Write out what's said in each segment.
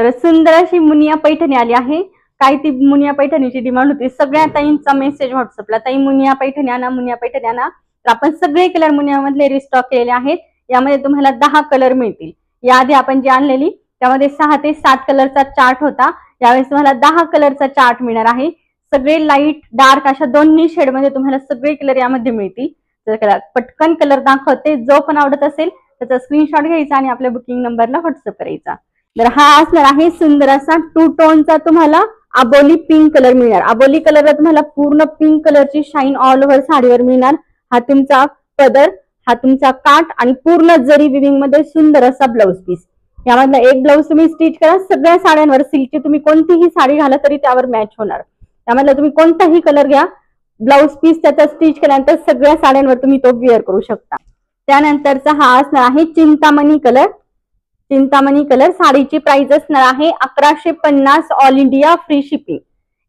तर सुंदर अशी मुनिया पैठणी आली आहे। काय ती मुनिया पैठणीची डिमांड होती, सगळ्या ताईंचा मेसेज व्हॉट्सअपला, ताई मुनिया पैठणी आणा, मुनिया पैठणी आणा। तर आपण सगळे कलर मुनिया मधले रिस्टॉक केलेले आहेत। यामध्ये तुम्हाला 10 कलर मिळतील। याआधी आपण जी आणलेली त्यामध्ये 6 ते 7 कलरचा चार्ट होता, यावेळेस तुम्हाला 10 कलरचा चार्ट मिळणार आहे। सगळे लाईट डार्क अशा दोन्ही शेड मध्ये तुम्हाला सगळे कलर यामध्ये मिळतील। तर पटकन कलर दाखवते, जो पण आवडत असेल त्याचा स्क्रीनशॉट घ्यायचा आणि आपल्या बुकिंग नंबरला व्हॉट्सअप करायचा। तर हा असणार आहे सुंदर असा 2 टोनचा तुम्हाला अबोली पिंक कलर मिळणार। अबोली कलरला तुम्हाला पूर्ण पिंक कलरची शाईन ऑल ओव्हर साडीवर मिळणार। हा तुमचा पदर, हा तुमचा काठ आणि पूर्ण जरी विविंग मध्ये सुंदर असा ब्लाउज पीस। यामधला एक ब्लाउज तुम्ही स्टिच करा, सगळ्या साड्यांवर सिल्कची तुम्ही कोणतीही साडी घाला तरी त्यावर मॅच होणार। त्यामधला तुम्ही कोणताही कलर घ्या, ब्लाउज पीस त्याचा स्टिच केल्यानंतर सगळ्या साड्यांवर तुम्ही तो वेअर करू शकता। त्यानंतरचा हा असणार आहे चिंतामणी कलर। चिंतामणी कलर साडीची प्राइस असणार आहे 1150 all India free shipping,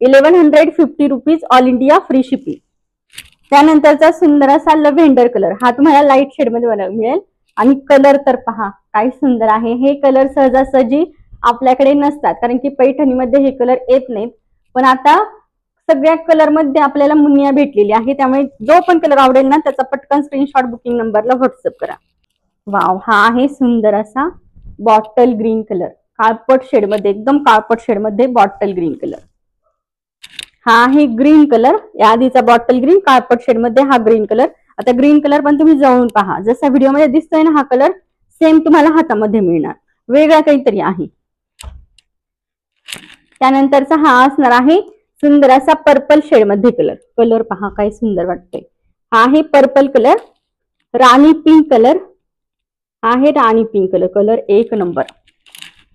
1150 rupees all India free shipping. त्यानंतरचा सुंदर असा लव्हेंडर कलर, हा तुम्हाला लाईट शेड मध्ये मिळेल आणि कलर तर पहा काय सुंदर आहे। हे कलर सहजासहजी आपल्याकडे नसतात, कारण की पैठणीमध्ये हे कलर येत नाहीत, पण आता सगळ्या कलर मध्ये आपल्याला मुनिया भेटलेली आहे। त्यामुळे जो पण कलर आवडेल ना त्याचा पटकन स्क्रीनशॉट बुकिंग नंबरला व्हॉट्सअप करा। वाव, हा आहे सुंदर असा बॉटल ग्रीन कलर, काळपट शेड मध्ये, एकदम काळपट शेड मध्ये बॉटल ग्रीन कलर। हा आहे ग्रीन कलर, या आधीचा बॉटल ग्रीन, काळपट शेड मध्ये हा ग्रीन कलर। आता ग्रीन कलर पण तुम्ही जवळून पहा, जसा व्हिडिओ मध्ये दिसतोय ना हा कलर सेम तुम्हाला हातामध्ये मिळणार, वेगळा काहीतरी आहे। त्यानंतरचा हा असणार आहे सुंदर असा पर्पल शेड मध्ये कलर। कलर पहा काय सुंदर वाटतोय। हा आहे purple colour. Rani pink colour आहे, राणी पिंक कलर, कलर एक नंबर।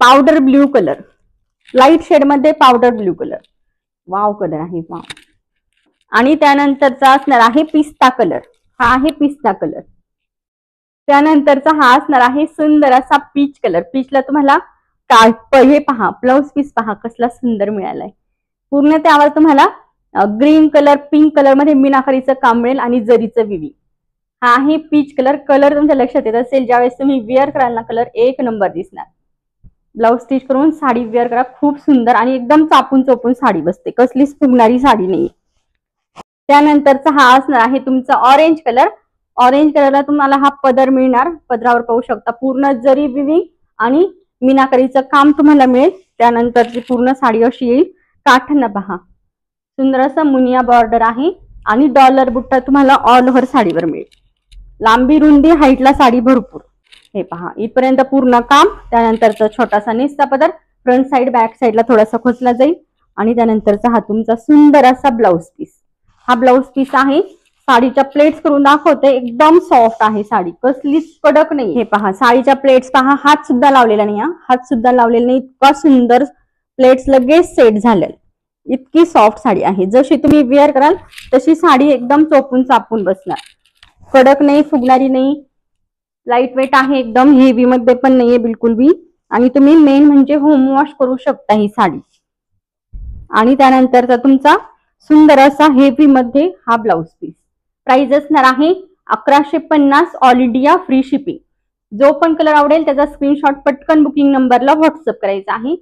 Powder blue colour, light shade मध्ये powder blue colour, wow colour आहे वाव। आणि त्यानंतरचा असणार आहे पिस्ता कलर, हा आहे पिस्ता कलर। त्यानंतरचा हा असणार आहे सुंदर असा पीच कलर। पीचला तुम्हाला हे पहा ब्लाउज पीस पहा कसला सुंदर मिळालाय। पूर्ण त्यावर तुम्हाला ग्रीन कलर पिंक कलर मध्ये मीनाकारीचं काम मिळेल आणि जरीचं विवी। हा आहे पीच कलर। कलर तुमच्या लक्षात येत असेल, ज्यावेळेस तुम्ही वेअर कराल ना कलर एक नंबर दिसणार। ब्लाउज स्टिच करून साडी वेअर करा, खूप सुंदर आणि एकदम चापून चोपून साडी बसते, कसलीच फुगणारी साडी नाही। त्यानंतरचा हा असणार आहे तुमचा ऑरेंज कलर। ऑरेंज कलरला तुम्हाला हा पदर मिळणार, पदरावर पाहू शकता पूर्ण जरी विविंग आणि मीनाकारीचं काम तुम्हाला मिळेल। त्यानंतरची पूर्ण साडी अशी येईल। काठांना पहा सुंदर असा मुनिया बॉर्डर आहे आणि डॉलर बुट्टा तुम्हाला ऑल ओव्हर साडीवर मिळेल। लांबी रुंदी हाईटला साडी भरपूर, हे पहा इथपर्यंत पूर्ण काम। त्यानंतरचा छोटासा नेसचा पदर, फ्रंट साइड बॅक साइडला थोडासा खोचला जाईल आणि त्यानंतरचा हा तुमचा सुंदर असा ब्लाउज पीस। हा ब्लाउज पीस आहे, साडीच्या प्लेट्स करून दाखवते, एकदम सॉफ्ट आहे साडी, कसलीच कडक नाही। हे पहा साडीच्या प्लेट्स पहा, हात सुद्धा लावलेला नाही, हात सुद्धा लावलेला नाही, इतका सुंदर प्लेट्स लगेच सेट झाले, इतकी सॉफ्ट साडी आहे। जशी तुम्ही वेअर कराल तशी साडी एकदम चोपून चापून बसणार, कडक नाही, फुगणारी नाही, लाईट वेट आहे, एकदम हेवी मध्ये पण नाहीये बिलकुल बी। आणि तुम्ही मेन म्हणजे होम वॉश करू शकता ही साडी। आणि त्यानंतरचा तुमचा सुंदर असा हेवी मध्ये हा ब्लाउज पीस। प्राइस असणार आहे 1150 ऑल इंडिया फ्री शिपिंग। जो पण कलर आवडेल त्याचा स्क्रीनशॉट पटकन बुकिंग नंबरला व्हॉट्सअप करायचा आहे।